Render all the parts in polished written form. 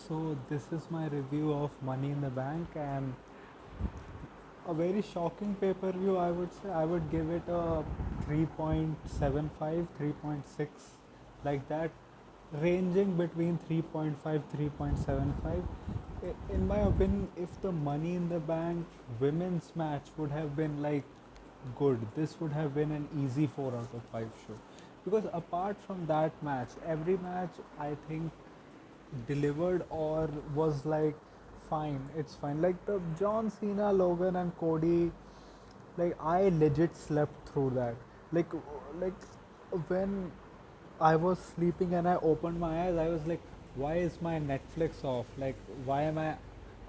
So this is my review of Money in the Bank, and a very shocking pay-per-view. I would say I would give it a 3.75, 3.6, like that, ranging between 3.5, 3.75. In my opinion, if the Money in the Bank women's match would have been like good, this would have been an easy 4 out of 5 show. Because apart from that match, every match I think delivered or was like fine. It's fine. Like the John Cena, Logan, and Cody, like I legit slept through that. Like, like when I was sleeping and I opened my eyes, I was like, why is my Netflix off? Like, why am I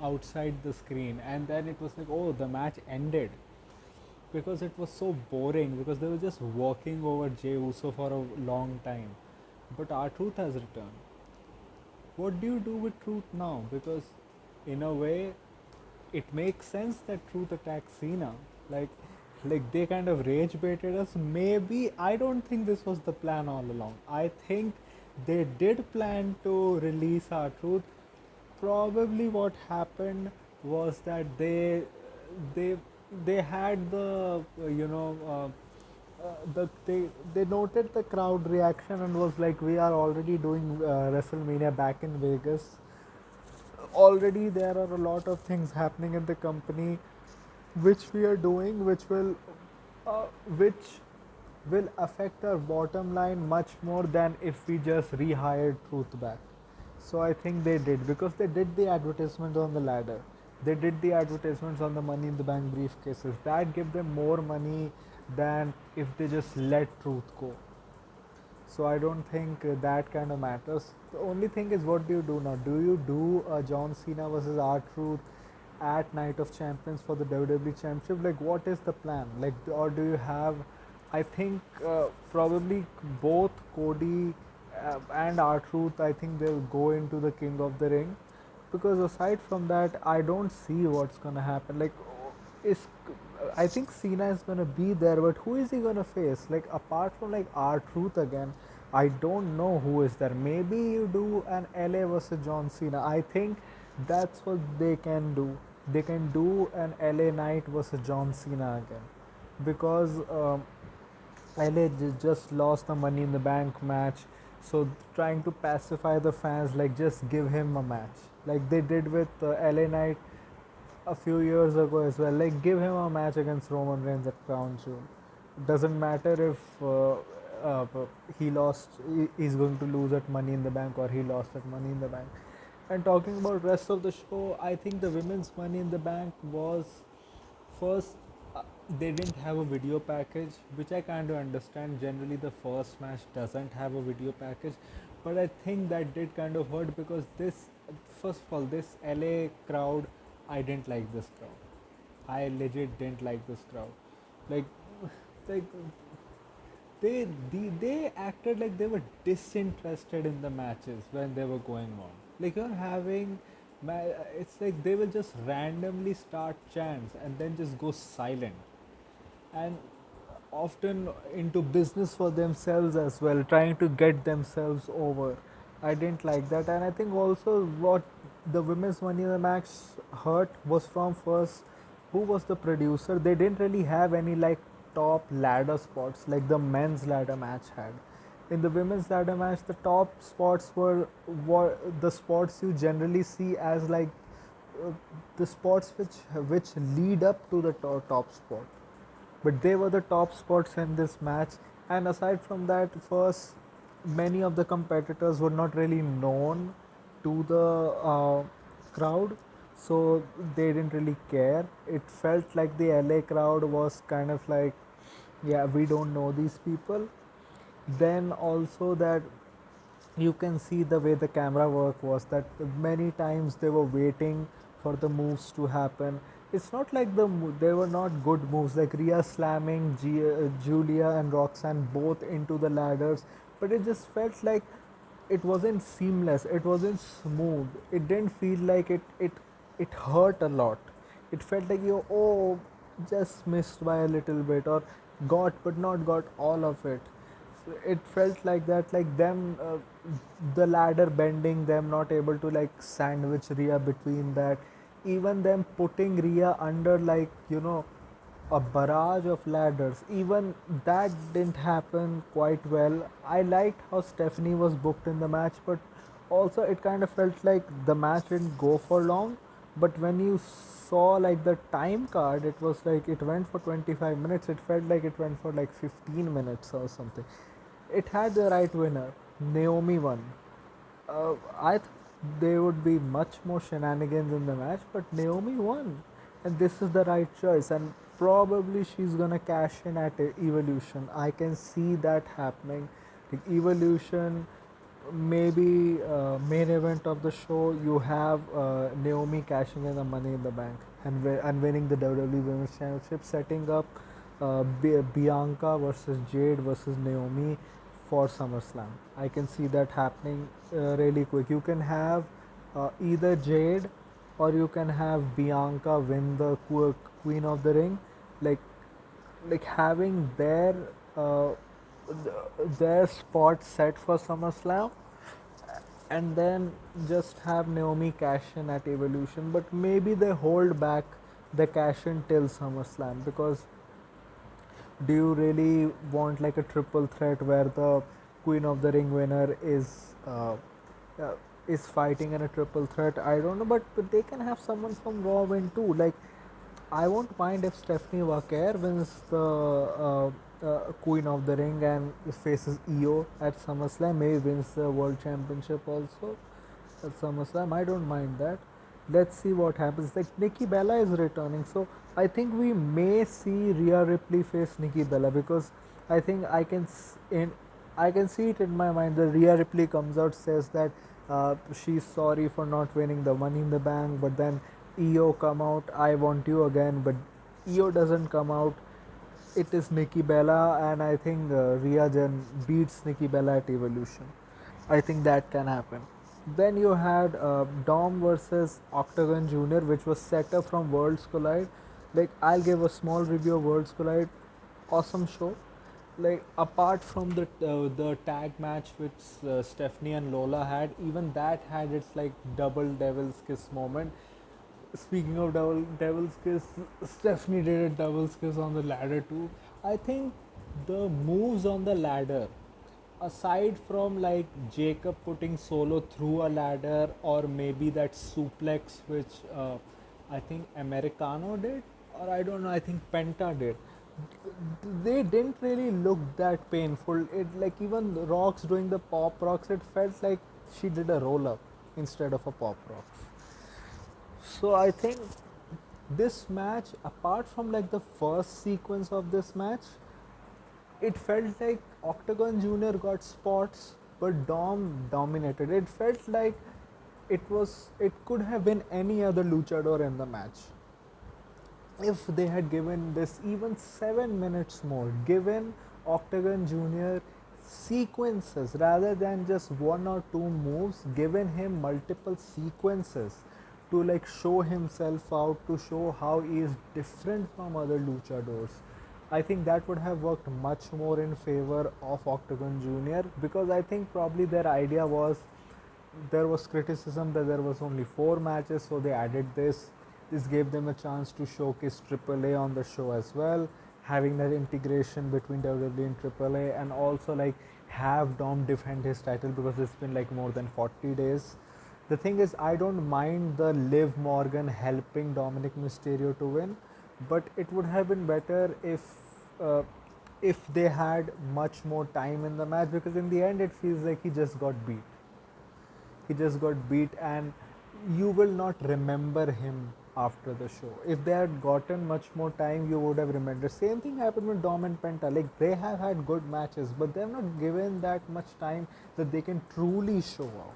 outside the screen? And then it was like, oh, the match ended because it was so boring because they were just walking over Jey Uso for a long time. But our truth has returned. What do you do with Truth now? Because in a way, it makes sense that Truth attacks Cena. Like, like they kind of rage baited us. Maybe I don't think this was the plan all along. I think they did plan to release our Truth. Probably what happened was that they they had the they noted the crowd reaction and was like, we are already doing WrestleMania back in Vegas. Already there are a lot of things happening in the company which we are doing, uh, which will affect our bottom line much more than if we just rehired Truth back. So I think they did because they did the advertisement on the ladder. They did the advertisements on the Money in the Bank briefcases. That gave them more money than if they just let Truth go. So I don't think that kind of matters. The only thing is, what do you do now? Do you do John Cena versus R-Truth at Night of Champions for the WWE Championship? Like, what is the plan? Like, or do you have? I think probably both Cody and R-Truth. I think they'll go into the King of the Ring, because aside from that, I don't see what's gonna happen. Like, is I think Cena is gonna be there, but who is he gonna face? Like, apart from like R-Truth again, I don't know who is there. Maybe you do an LA versus John Cena. I think that's what they can do. They can do an LA Knight versus John Cena again, because LA just lost the Money in the Bank match. So trying to pacify the fans, like just give him a match, like they did with LA Knight a few years ago as well. Like, give him a match against Roman Reigns at Crown Jewel. Doesn't matter if uh, he lost, he's going to lose at Money in the Bank, or he lost at Money in the Bank. And talking about rest of the show, I think the women's Money in the Bank was first. They didn't have a video package, which I kind of understand. Generally, the first match doesn't have a video package, but I think that did kind of hurt because this, first of all, this LA crowd, I didn't like this crowd. I legit didn't like this crowd. Like, like they acted like they were disinterested in the matches when they were going on. Like, you're having, it's like they will just randomly start chants and then just go silent, and often into business for themselves as well, trying to get themselves over. I didn't like that, and I think also what the women's Money in the Match hurt was from first, who was the producer. They didn't really have any like top ladder spots like the men's ladder match had. In the women's ladder match, the top spots were the spots you generally see as like uh, the spots which lead up to the top spot, but they were the top spots in this match. And aside from that, first, many of the competitors were not really known to the crowd, so they didn't really care. It felt like the LA crowd was kind of like, yeah, we don't know these people. Then also that you can see the way the camera work was, that many times they were waiting for the moves to happen. It's not like they were not good moves, like Rhea slamming Julia and Roxanne both into the ladders, but it just felt like it wasn't seamless, it wasn't smooth, it didn't feel like it hurt a lot. It felt like you, oh, just missed by a little bit, or got but not got all of it. it felt like that, like them, the ladder bending, them not able to like sandwich Rhea between that, even them putting Rhea under, like, a barrage of ladders, even that didn't happen quite well. I liked how Stephanie was booked in the match, but also it kind of felt like the match didn't go for long. But when you saw like the time card, it was like it went for 25 minutes. It felt like it went for like 15 minutes or something. It had the right winner. Naomi won. I thought there would be much more shenanigans in the match, but Naomi won, and this is the right choice. And probably she's gonna cash in at Evolution. I can see that happening. Like Evolution, maybe main event of the show, you have Naomi cashing in the Money in the Bank and winning the WWE Women's Championship, setting up Bianca versus Jade versus Naomi for SummerSlam. I can see that happening really quick. You can have either Jade or you can have Bianca win the Queen of the Ring, like having uh, their spot set for SummerSlam, and then just have Naomi cash in at Evolution. But maybe they hold back the cash in till SummerSlam, because do you really want like a triple threat where the Queen of the Ring winner uh, is fighting in a triple threat? I don't know, but they can have someone from Raw win too. Like, I won't mind if Stephanie Walker wins the Queen of the Ring and faces Io at SummerSlam. Maybe wins the World Championship also at SummerSlam. I don't mind that. Let's see what happens. Like, Nikki Bella is returning, so I think we may see Rhea Ripley face Nikki Bella, because I think I can see it in my mind. The Rhea Ripley comes out, says that she's sorry for not winning the Money in the Bank, but then Io come out, I want you again, but Io doesn't come out. It is Nikki Bella, and I think Rhea Jen beats Nikki Bella at Evolution. I think that can happen. Then you had Dom versus Octagon Junior, which was set up from Worlds Collide. Like, I'll give a small review of Worlds Collide. Awesome show. Like, apart from the tag match which Stephanie and Lola had, even that had its like double Devil's Kiss moment. Speaking of Devil's Kiss, Stephanie did a Devil's Kiss on the ladder too. I think the moves on the ladder, aside from like Jacob putting Solo through a ladder, or maybe that suplex which I think Americano did, or I don't know, I think Penta did, they didn't really look that painful. It, like, even Rocks doing the pop rocks, it felt like she did a roll up instead of a pop rocks. So I think this match, apart from like the first sequence of this match, it felt like Octagon Junior got spots, but Dom dominated. It felt like it could have been any other luchador in the match if they had given this even 7 minutes more, given Octagon Junior sequences rather than just one or two moves, given him multiple sequences to like show himself out, to show how he is different from other luchadors. I think that would have worked much more in favor of Octagon Junior, because I think probably their idea was, there was criticism that there was only 4 matches, so they added this. This gave them a chance to showcase AAA on the show as well, having that integration between WWE and AAA, and also like have Dom defend his title, because it's been like more than 40 days. The thing is, I don't mind the Liv Morgan helping Dominic Mysterio to win, but it would have been better uh, if they had much more time in the match, because in the end it feels like he just got beat. He just got beat, and you will not remember him after the show. If they had gotten much more time, you would have remembered. Same thing happened with Dom and Penta. Like, they have had good matches, but they have not given that much time that they can truly show out.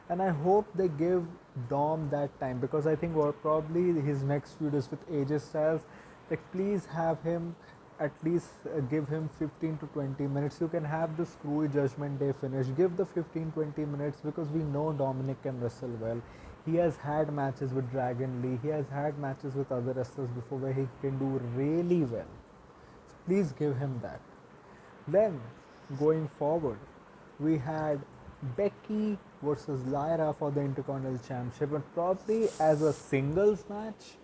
And I hope they give Dom that time, because I think probably his next feud is with AJ Styles. Like, please have him at least give him 15 to 20 minutes. You can have the screwy Judgment Day finish. Give the 15-20 minutes, because we know Dominic can wrestle well. He has had matches with Dragon Lee. He has had matches with other wrestlers before where he can do really well. So please give him that. Then going forward, we had Becky versus Lyra for the Intercontinental Championship, and probably as a singles match,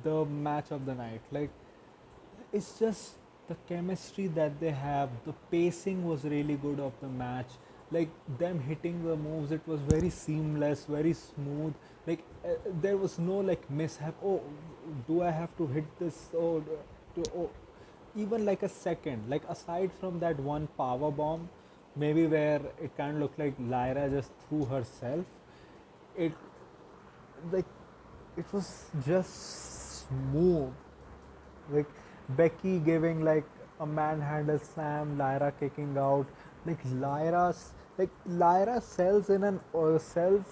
the match of the night. Like, it's just the chemistry that they have. The pacing was really good of the match. Like them hitting the moves, it was very seamless, very smooth. Like there was no like mishap. Oh, do I have to hit this? Oh, even like a second. Like aside from that one power bomb, maybe where it kind of looked like Lyra just threw herself. It like it was just smooth, like Becky giving like a manhandle slam, Lyra kicking out. Like Lyra sells in an sells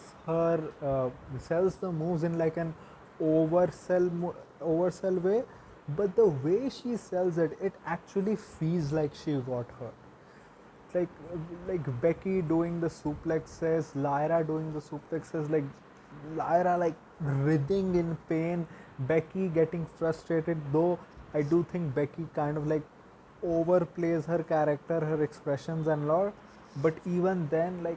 the moves in like an oversell way, but the way she sells it, it actually feels like she got hurt. Like Becky doing the suplexes, Lyra doing the suplexes, like Lyra like writhing in pain, Becky getting frustrated. Though I do think Becky kind of like overplays her character, her expressions and all. But even then, like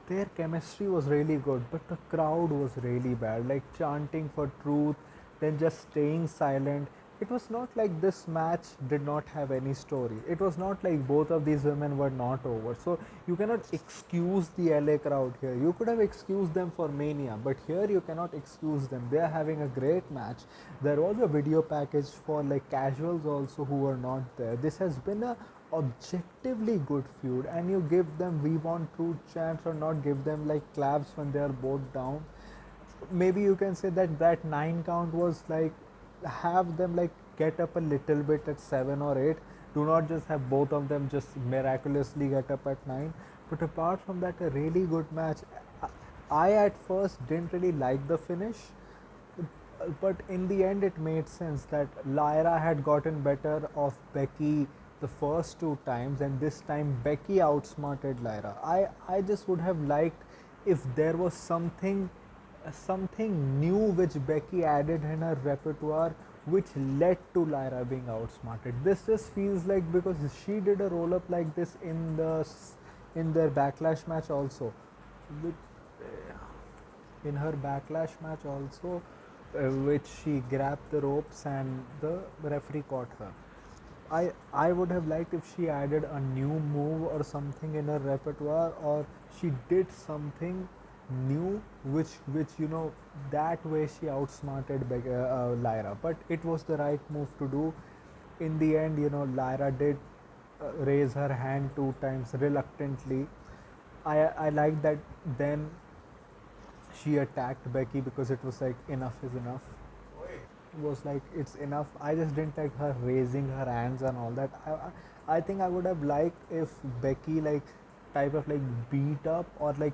their chemistry was really good, but the crowd was really bad. Like chanting for truth, then just staying silent. It was not like this match did not have any story. It was not like both of these women were not over. So you cannot excuse the LA crowd here. You could have excused them for Mania, but here you cannot excuse them. They are having a great match. There was a video package for like casuals also who were not there. This has been a objectively good feud, and you give them "We Want Truth" chants or not give them like claps when they are both down. Maybe you can say that that 9 count was like have them like get up a little bit at 7 or 8. Do not just have both of them just miraculously get up at 9. But apart from that, a really good match. I at first didn't really like the finish, but in the end it made sense that Lyra had gotten better of Becky the first two times, and this time Becky outsmarted Lyra. I just would have liked if there was something new which Becky added in her repertoire which led to Lyra being outsmarted. This just feels like because she did a roll up like this in their backlash match also, which in her backlash match also, which she grabbed the ropes and the referee caught her. I would have liked if she added a new move or something in her repertoire, or she did something new which that way she outsmarted Lyra. But it was the right move to do. In the end, Lyra did raise her hand two times reluctantly. I like that. Then she attacked Becky because it was like enough is enough. Was like it's enough. I just didn't like her raising her hands and all that. I think I would have liked if Becky like type of like beat up or like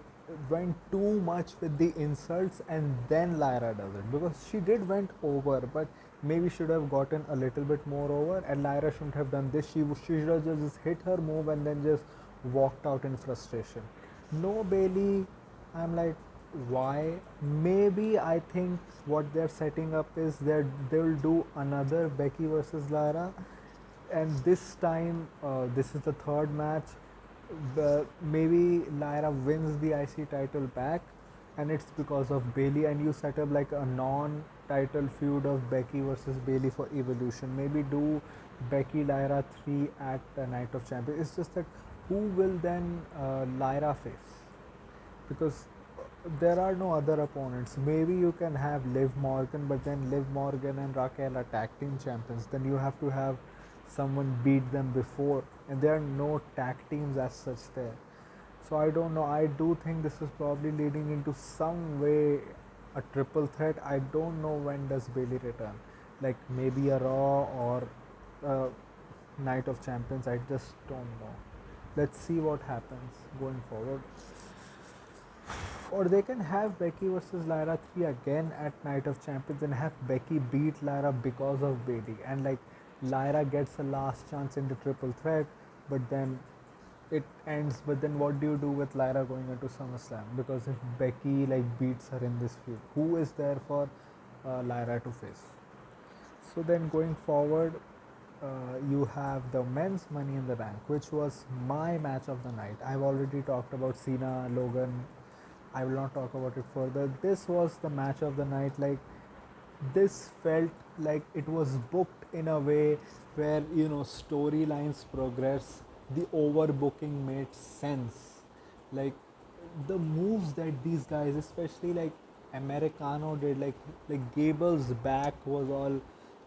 went too much with the insults and then Lyra does it, because she did went over, but maybe should have gotten a little bit more over, and Lyra shouldn't have done this. She should have just hit her move and then just walked out in frustration. No Bailey. I'm like, why? Maybe I think what they're setting up is that they'll do another Becky versus Lyra, and this time this is the third match. Maybe Lyra wins the IC title back, and it's because of Bailey. And you set up like a non-title feud of Becky versus Bailey for Evolution. Maybe do Becky Lyra 3 at the Night of Champions. It's just that who will then Lyra face? Because there are no other opponents. Maybe you can have Liv Morgan, but then Liv Morgan and Raquel are tag team champions. Then you have to have someone beat them before, and there are no tag teams as such there. So I don't know. I do think this is probably leading into some way a triple threat. I don't know when does Bailey return. Like maybe a Raw or a Night of Champions. I just don't know. Let's see what happens going forward. Or they can have Becky versus Lyra 3 again at Night of Champions and have Becky beat Lyra because of Bailey. And like Lyra gets a last chance in the triple threat, but then it ends. But then what do you do with Lyra going into SummerSlam? Because if Becky like beats her in this feud, who is there for Lyra to face? So then going forward, you have the men's Money in the Bank, which was my match of the night. I've already talked about Cena, Logan. I will not talk about it further. This was the match of the night. Like, this felt like it was booked in a way where, storylines progress, the overbooking made sense. Like, the moves that these guys, especially like Americano did, like Gable's back was all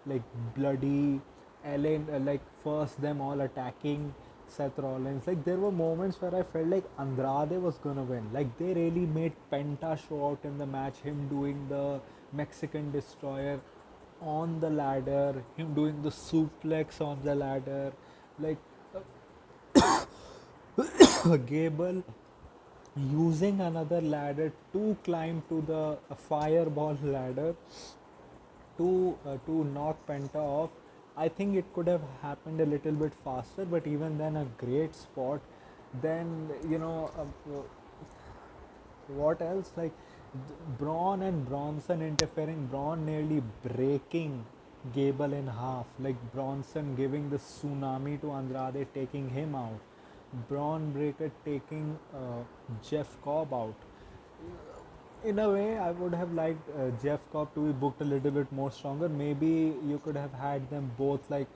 like bloody. Ellen, like first them all attacking Seth Rollins. Like, there were moments where I felt like Andrade was gonna win. Like, they really made Penta show out in the match. Him doing the Mexican Destroyer on the ladder, him doing the suplex on the ladder, like Gable using another ladder to climb to the fireball ladder to knock Penta off. I think it could have happened a little bit faster, but even then, a great spot. Then, what else? Like, Braun and Bronson interfering, Braun nearly breaking Gable in half, like Bronson giving the tsunami to Andrade, taking him out. Braun Breaker taking Jeff Cobb out. In a way, I would have liked Jeff Cobb to be booked a little bit more stronger. Maybe you could have had them both like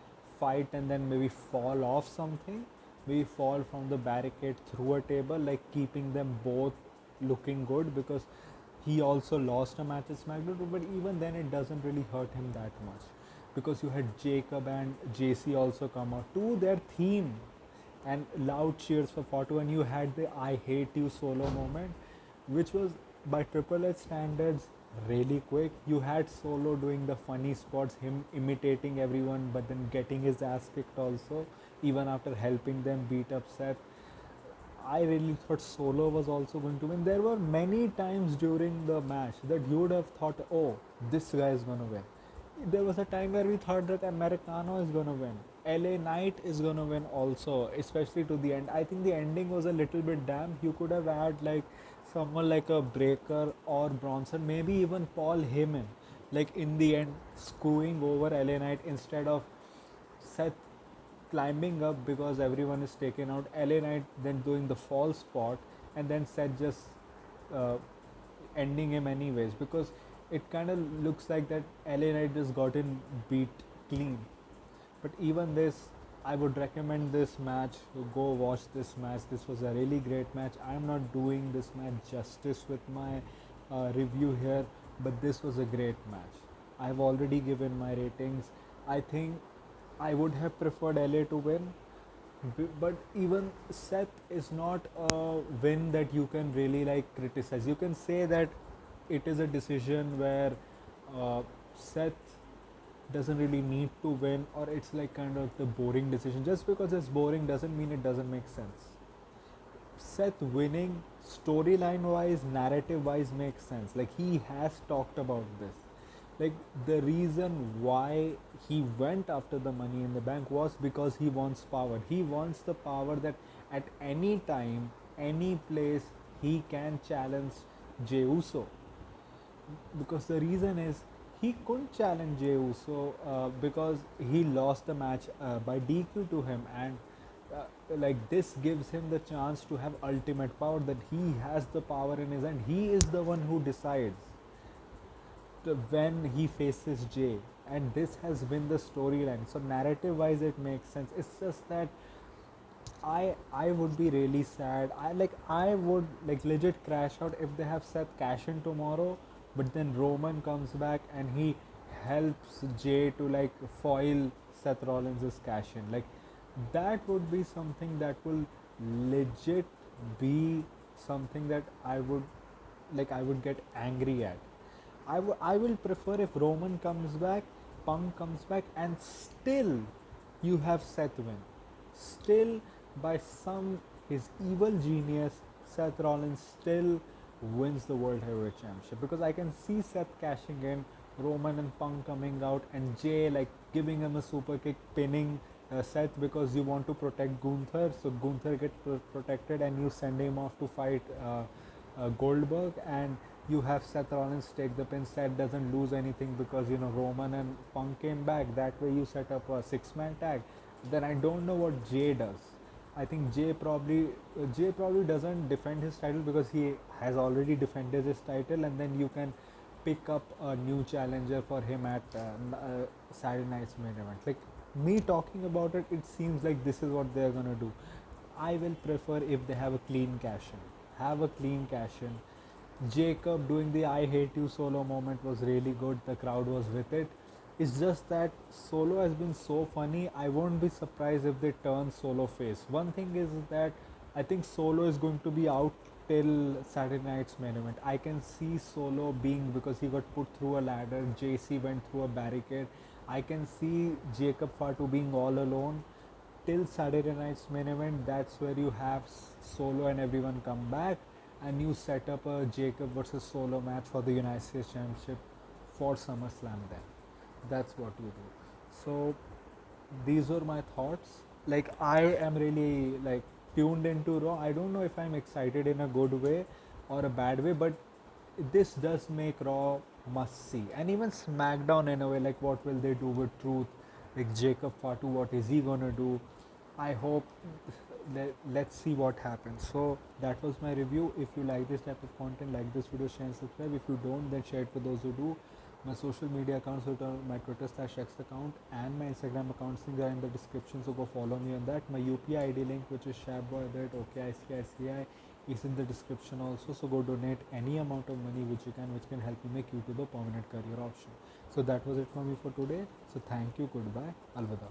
fight and then maybe fall off something, maybe fall from the barricade through a table, like keeping them both looking good, because he also lost a match at SmackDown. But even then, it doesn't really hurt him that much, because you had Jacob and JC also come out to their theme and loud cheers for Fatu, and you had the I hate you solo moment, which was by Triple H standards really quick. You had Solo doing the funny spots, him imitating everyone, but then getting his ass kicked also, even after helping them beat up Seth. I really thought Solo was also going to win. There were many times during the match that you would have thought, oh, this guy is going to win. There was a time where we thought that Americano is going to win. LA Knight is going to win also, especially to the end. I think the ending was a little bit damp. You could have had like someone like a Breaker or Bronson, maybe even Paul Heyman, like in the end, screwing over LA Knight instead of Seth climbing up because everyone is taken out. LA Knight then doing the fall spot, and then Seth just uh, ending him anyways, because it kind of looks like that LA Knight just gotten beat clean. But even this, I would recommend this match. Go watch this match. This was a really great match. I'm not doing this match justice with my review here, but this was a great match. I've already given my ratings. I think I would have preferred LA to win, but even Seth is not a win that you can really like criticize. You can say that it is a decision where uh, Seth doesn't really need to win, or it's like kind of the boring decision. Just because it's boring doesn't mean it doesn't make sense. Seth winning, storyline wise, narrative wise, makes sense. Like, he has talked about this. Like, the reason why he went after the Money in the Bank was because he wants power. He wants the power that at any time, any place, he can challenge Jey Uso. Because the reason is, he couldn't challenge Jey Uso because he lost the match by DQ to him, and like, this gives him the chance to have ultimate power, that he has the power in his hand. He is the one who decides when he faces Jay, and this has been the storyline. So narrative wise, it makes sense. It's just that I would be really sad. I would like legit crash out if they have Seth cash in tomorrow, but then Roman comes back and he helps Jay to like foil Seth Rollins' cash in. Like, that would be something that will legit be something that I would get angry at. I will prefer if Roman comes back, Punk comes back, and still you have Seth win. Still, by some his evil genius, Seth Rollins still wins the World Heavyweight Championship, because I can see Seth cashing in, Roman and Punk coming out, and Jay like giving him a super kick, pinning Seth, because you want to protect Gunther. So Gunther gets protected, and you send him off to fight Goldberg, and You have Seth Rollins take the pin. Seth doesn't lose anything because Roman and Punk came back. That way you set up a six-man tag. Then I don't know what Jay does. I think Jay probably doesn't defend his title because he has already defended his title, and then you can pick up a new challenger for him at Saturday Night's main event. Like me talking about it, it seems like this is what they're gonna do. I will prefer if they have a clean cash in. Have a clean cash in. Jacob doing the I hate you solo moment was really good. The crowd was with it. It's just that Solo has been so funny. I won't be surprised if they turn Solo face. One thing is that I think Solo is going to be out till Saturday night's main event. I can see Solo being, because he got put through a ladder, JC went through a barricade. I can see Jacob Fatu being all alone till Saturday night's main event. That's where you have Solo and everyone come back, and you set up a Jacob versus Solo match for the United States Championship for SummerSlam. Then that's what you do. So these were my thoughts. Like I am really like tuned into Raw. I don't know if I'm excited in a good way or a bad way, but this does make Raw must see. And even SmackDown in a way, like what will they do with Truth? Like Jacob Fatu, what is he gonna do? I hope let's see what happens. So that was my review. If you like this type of content, like this video, share and subscribe. If you don't, then share it with those who do. My social media accounts, my Twitter/X account and my Instagram accounts, things are in the description, so go follow me on that. My UPI ID link, which is shabboy@okicici, is in the description also. So go donate any amount of money which can help me make YouTube a permanent career option. So that was it from me for today. So thank you, goodbye, alvida.